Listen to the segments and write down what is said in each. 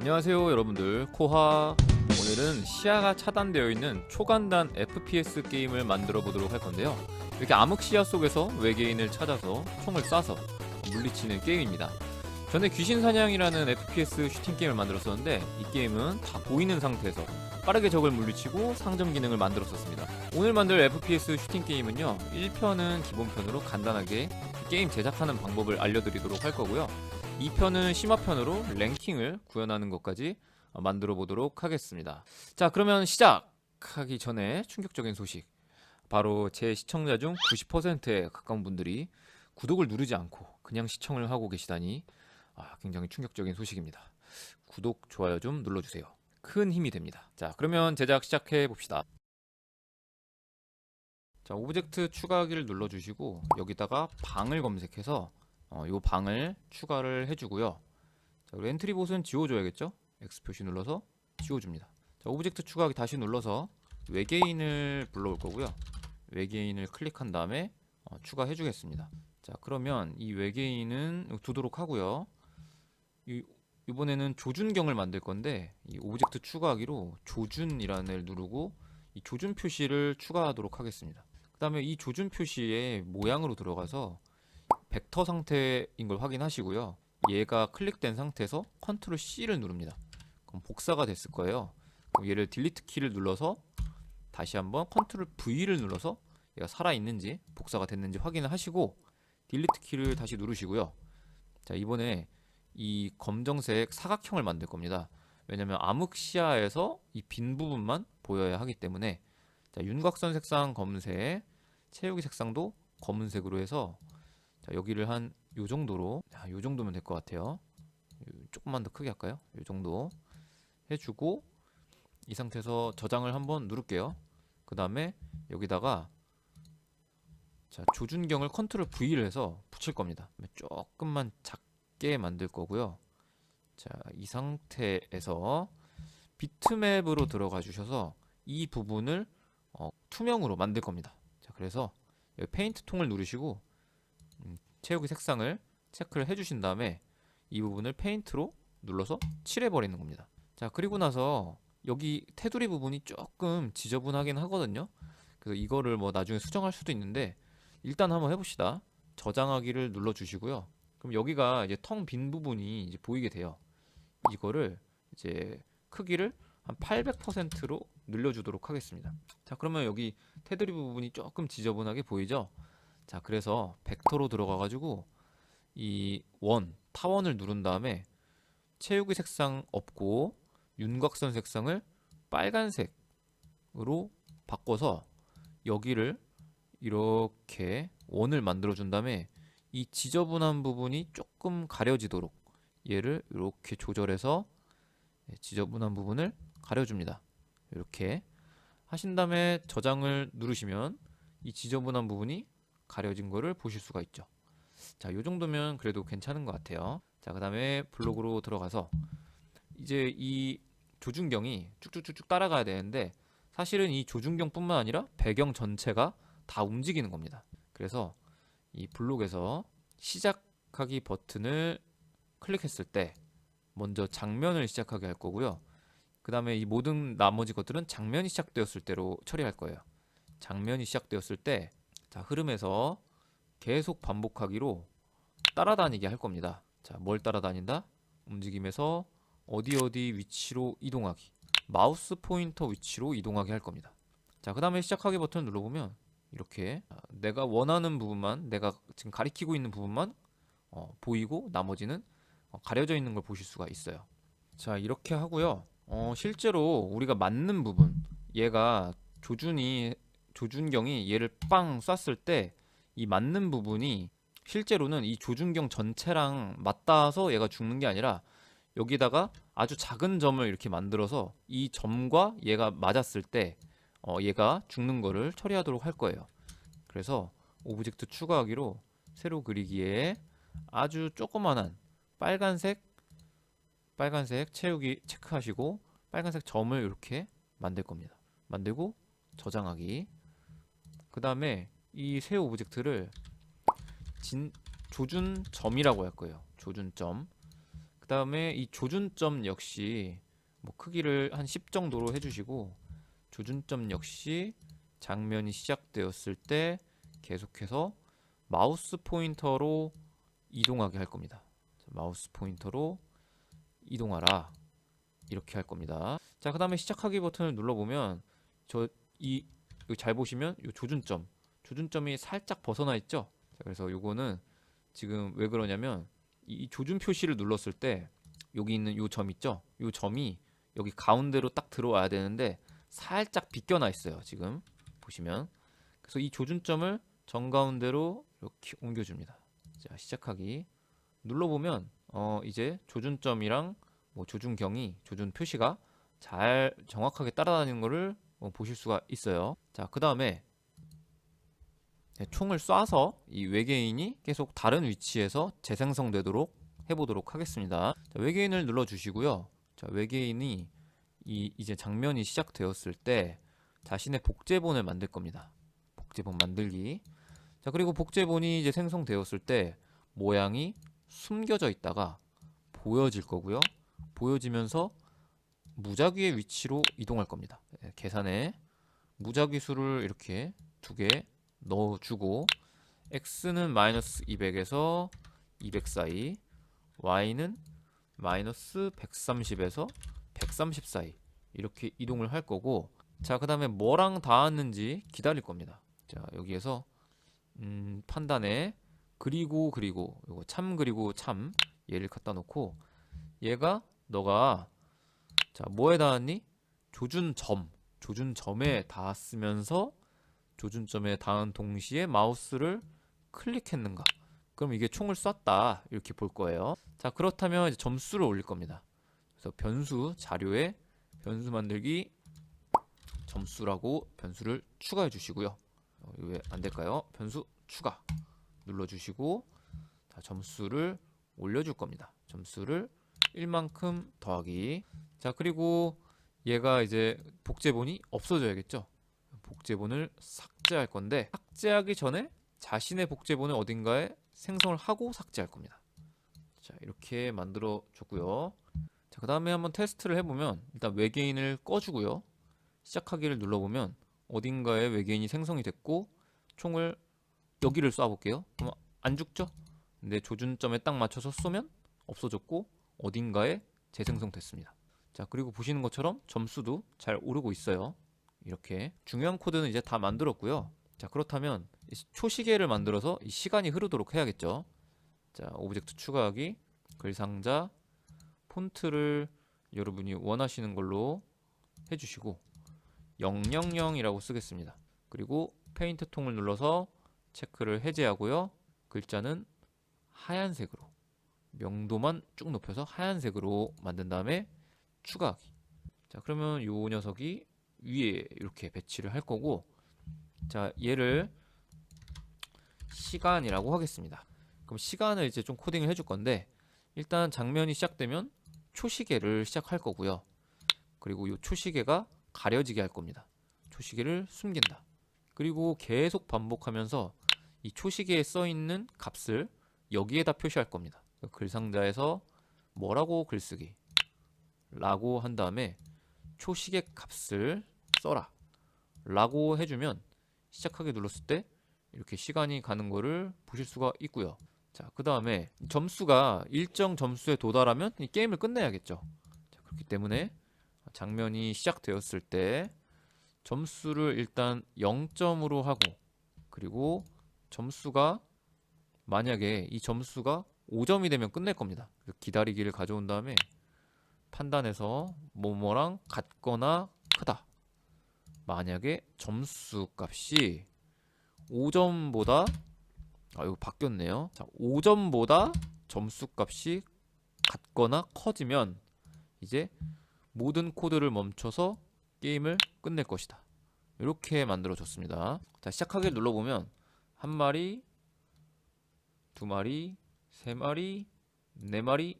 안녕하세요 여러분들, 코하. 오늘은 시야가 차단되어 있는 초간단 FPS 게임을 만들어 보도록 할 건데요. 이렇게 암흑 시야 속에서 외계인을 찾아서 총을 쏴서 물리치는 게임입니다. 전에 귀신 사냥이라는 FPS 슈팅 게임을 만들었었는데, 이 게임은 다 보이는 상태에서 빠르게 적을 물리치고 상점 기능을 만들었었습니다. 오늘 만들 FPS 슈팅 게임은요, 1편은 기본편으로 간단하게 게임 제작하는 방법을 알려드리도록 할 거고요, 2편은 심화편으로 랭킹을 구현하는 것까지 만들어 보도록 하겠습니다. 자, 그러면 시작하기 전에 충격적인 소식. 바로 제 시청자 중 90%에 가까운 분들이 구독을 누르지 않고 그냥 시청을 하고 계시다니 굉장히 충격적인 소식입니다. 구독, 좋아요 좀 눌러주세요. 큰 힘이 됩니다. 자, 그러면 제작 시작해 봅시다. 자, 오브젝트 추가하기를 눌러주시고 여기다가 방을 검색해서 요 방을 추가를 해주고요. 자, 그리고 엔트리 봇은 지워줘야겠죠? X 표시 눌러서 지워줍니다. 자, 오브젝트 추가하기 다시 눌러서 외계인을 불러올 거고요. 외계인을 클릭한 다음에 추가해주겠습니다. 자, 그러면 이 외계인은 두도록 하고요. 이번에는 조준경을 만들 건데, 이 오브젝트 추가하기로 조준이라는 을 누르고 이 조준 표시를 추가하도록 하겠습니다. 그 다음에 이 조준 표시의 모양으로 들어가서 벡터 상태인 걸 확인하시고요. 얘가 클릭된 상태에서 컨트롤 C를 누릅니다. 그럼 복사가 됐을 거예요. 그럼 얘를 딜리트 키를 눌러서 다시 한번 컨트롤 V를 눌러서 얘가 살아있는지 복사가 됐는지 확인을 하시고 딜리트 키를 다시 누르시고요. 자, 이번에 이 검정색 사각형을 만들 겁니다. 왜냐면 암흑 시야에서 이 빈 부분만 보여야 하기 때문에. 자, 윤곽선 색상 검은색, 채우기 색상도 검은색으로 해서, 자, 여기를 한 요 정도로, 요 정도면 될 것 같아요. 조금만 더 크게 할까요? 요 정도 해주고 이 상태에서 저장을 한번 누를게요. 그 다음에 여기다가 자, 조준경을 컨트롤 V를 해서 붙일 겁니다. 조금만 작게 만들 거고요. 자, 이 상태에서 비트맵으로 들어가 주셔서 이 부분을 투명으로 만들 겁니다. 자, 그래서 여기 페인트 통을 누르시고 채우기 색상을 체크를 해주신 다음에 이 부분을 페인트로 눌러서 칠해버리는 겁니다. 자, 그리고 나서 여기 테두리 부분이 조금 지저분하긴 하거든요. 그래서 이거를 뭐 나중에 수정할 수도 있는데 일단 한번 해봅시다. 저장하기를 눌러주시고요. 그럼 여기가 이제 텅 빈 부분이 이제 보이게 돼요. 이거를 이제 크기를 한 800%로 늘려주도록 하겠습니다. 자, 그러면 여기 테두리 부분이 조금 지저분하게 보이죠? 자, 그래서 벡터로 들어가가지고 이 타원을 누른 다음에 채우기 색상 없고 윤곽선 색상을 빨간색으로 바꿔서 여기를 이렇게 원을 만들어 준 다음에 이 지저분한 부분이 조금 가려지도록 얘를 이렇게 조절해서 지저분한 부분을 가려줍니다. 이렇게 하신 다음에 저장을 누르시면 이 지저분한 부분이 가려진 거를 보실 수가 있죠. 자, 요 정도면 그래도 괜찮은 것 같아요. 자, 그 다음에 블록으로 들어가서 이제 이 조준경이 쭉쭉쭉쭉 따라가야 되는데, 사실은 이 조준경 뿐만 아니라 배경 전체가 다 움직이는 겁니다. 그래서 이 블록에서 시작하기 버튼을 클릭했을 때 먼저 장면을 시작하게 할 거고요. 그 다음에 이 모든 나머지 것들은 장면이 시작되었을 때로 처리할 거예요. 장면이 시작되었을 때, 자, 흐름에서 계속 반복하기로 따라다니게 할 겁니다. 자, 뭘 따라다닌다? 움직임에서 어디 위치로 이동하기, 마우스 포인터 위치로 이동하게 할 겁니다. 자, 그 다음에 시작하기 버튼을 눌러보면 이렇게 내가 원하는 부분만, 내가 지금 가리키고 있는 부분만 보이고 나머지는 가려져 있는 걸 보실 수가 있어요. 자, 이렇게 하고요. 실제로 우리가 맞는 부분, 얘가 조준경이 얘를 빵 쐈을 때 이 맞는 부분이 실제로는 이 조준경 전체랑 맞닿아서 얘가 죽는 게 아니라 여기다가 아주 작은 점을 이렇게 만들어서 이 점과 얘가 맞았을 때 얘가 죽는 거를 처리하도록 할 거예요. 그래서 오브젝트 추가하기로 세로 그리기에 아주 조그만한 빨간색 채우기 체크하시고 빨간색 점을 이렇게 만들 겁니다. 만들고 저장하기. 그 다음에 이 새 오브젝트를 조준점이라고 할 거예요. 조준점. 그 그 다음에 이 조준점 역시 뭐 크기를 한 10 정도로 해주시고, 조준점 역시 장면이 시작되었을 때 계속해서 마우스 포인터로 이동하게 할 겁니다. 마우스 포인터로 이동하라, 이렇게 할 겁니다. 자, 그 다음에 시작하기 버튼을 눌러보면 여기 잘 보시면 이 조준점이 살짝 벗어나 있죠. 자, 그래서 요거는 지금 왜 그러냐면 이 조준 표시를 눌렀을 때 여기 있는 요 점 있죠? 요 점이 여기 가운데로 딱 들어와야 되는데 살짝 비껴나 있어요. 지금 보시면. 그래서 이 조준점을 정가운데로 이렇게 옮겨줍니다. 자, 시작하기 눌러보면 이제 조준점이랑 뭐 조준경이, 조준 표시가 잘 정확하게 따라다니는 것을 보실 수가 있어요. 자, 그 다음에 총을 쏴서 이 외계인이 계속 다른 위치에서 재생성되도록 해보도록 하겠습니다. 자, 외계인을 눌러주시고요. 자, 외계인이 이제 장면이 시작되었을 때 자신의 복제본을 만들 겁니다. 복제본 만들기. 자, 그리고 복제본이 이제 생성되었을 때 모양이 숨겨져 있다가 보여질 거고요. 보여지면서 무작위의 위치로 이동할 겁니다. 계산에 무작위 수를 이렇게 2개 넣어주고, x는 마이너스 200에서 200 사이, y는 마이너스 130에서 130 사이 이렇게 이동을 할 거고, 자, 그 다음에 뭐랑 닿았는지 기다릴 겁니다. 자, 여기에서 판단에 그리고 요거 참 그리고 참 얘를 갖다 놓고, 얘가 너가 자 뭐에 닿았니? 조준점에 닿았으면서 조준점에 닿은 동시에 마우스를 클릭했는가? 그럼 이게 총을 쐈다, 이렇게 볼 거예요. 자, 그렇다면 이제 점수를 올릴 겁니다. 그래서 변수 자료에 변수 만들기 점수라고 변수를 추가해 주시고요. 왜 안 될까요? 변수 추가 눌러주시고, 자, 점수를 올려줄 겁니다. 점수를 1만큼 더하기. 자, 그리고 얘가 이제 복제본이 없어져야겠죠. 복제본을 삭제할 건데, 삭제하기 전에 자신의 복제본을 어딘가에 생성을 하고 삭제할 겁니다. 자, 이렇게 만들어 줬고요. 자, 그 다음에 한번 테스트를 해보면, 일단 외계인을 꺼주고요. 시작하기를 눌러보면 어딘가에 외계인이 생성이 됐고, 총을 여기를 쏴볼게요. 그럼 안 죽죠? 근데 조준점에 딱 맞춰서 쏘면 없어졌고 어딘가에 재생성됐습니다. 자, 그리고 보시는 것처럼 점수도 잘 오르고 있어요. 이렇게 중요한 코드는 이제 다 만들었고요. 자, 그렇다면 초시계를 만들어서 이 시간이 흐르도록 해야겠죠. 자, 오브젝트 추가하기, 글상자, 폰트를 여러분이 원하시는 걸로 해주시고 000이라고 쓰겠습니다. 그리고 페인트 통을 눌러서 체크를 해제하고요. 글자는 하얀색으로, 명도만 쭉 높여서 하얀색으로 만든 다음에 추가하기. 자, 그러면 요 녀석이 위에 이렇게 배치를 할 거고, 자, 얘를 시간이라고 하겠습니다. 그럼 시간을 이제 좀 코딩을 해줄 건데, 일단 장면이 시작되면 초시계를 시작할 거고요. 그리고 이 초시계가 가려지게 할 겁니다. 초시계를 숨긴다. 그리고 계속 반복하면서 이 초시계에 써 있는 값을 여기에다 표시할 겁니다. 글상자에서 뭐라고 글쓰기 라고 한 다음에 초시계 값을 써라 라고 해주면 시작하기 눌렀을 때 이렇게 시간이 가는 거를 보실 수가 있고요. 자, 그 다음에 점수가 일정 점수에 도달하면 이 게임을 끝내야겠죠. 자, 그렇기 때문에 장면이 시작되었을 때 점수를 일단 0점으로 하고, 그리고 점수가 만약에 이 점수가 5점이 되면 끝낼 겁니다. 기다리기를 가져온 다음에 판단해서 뭐뭐랑 같거나 크다. 만약에 점수 값이 5점보다 이거 바뀌었네요. 자, 5점보다 점수 값이 같거나 커지면 이제 모든 코드를 멈춰서 게임을 끝낼 것이다. 이렇게 만들어졌습니다. 자, 시작하기를 눌러보면 1마리, 2마리, 3마리, 4마리,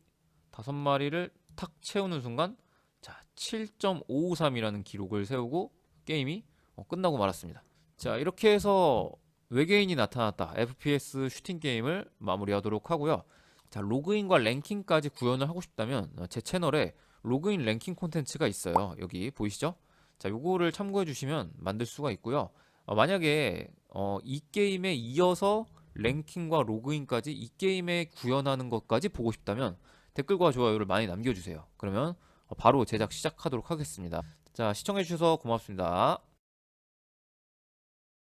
5마리를 탁 채우는 순간 자, 7.553이라는 기록을 세우고 게임이 끝나고 말았습니다. 자, 이렇게 해서 외계인이 나타났다 FPS 슈팅 게임을 마무리하도록 하고요. 자, 로그인과 랭킹까지 구현을 하고 싶다면 제 채널에 로그인 랭킹 콘텐츠가 있어요. 여기 보이시죠? 자, 요거를 참고해 주시면 만들 수가 있고요. 만약에 이 게임에 이어서 랭킹과 로그인까지 이 게임에 구현하는 것까지 보고 싶다면 댓글과 좋아요를 많이 남겨주세요. 그러면 바로 제작 시작하도록 하겠습니다. 자, 시청해 주셔서 고맙습니다.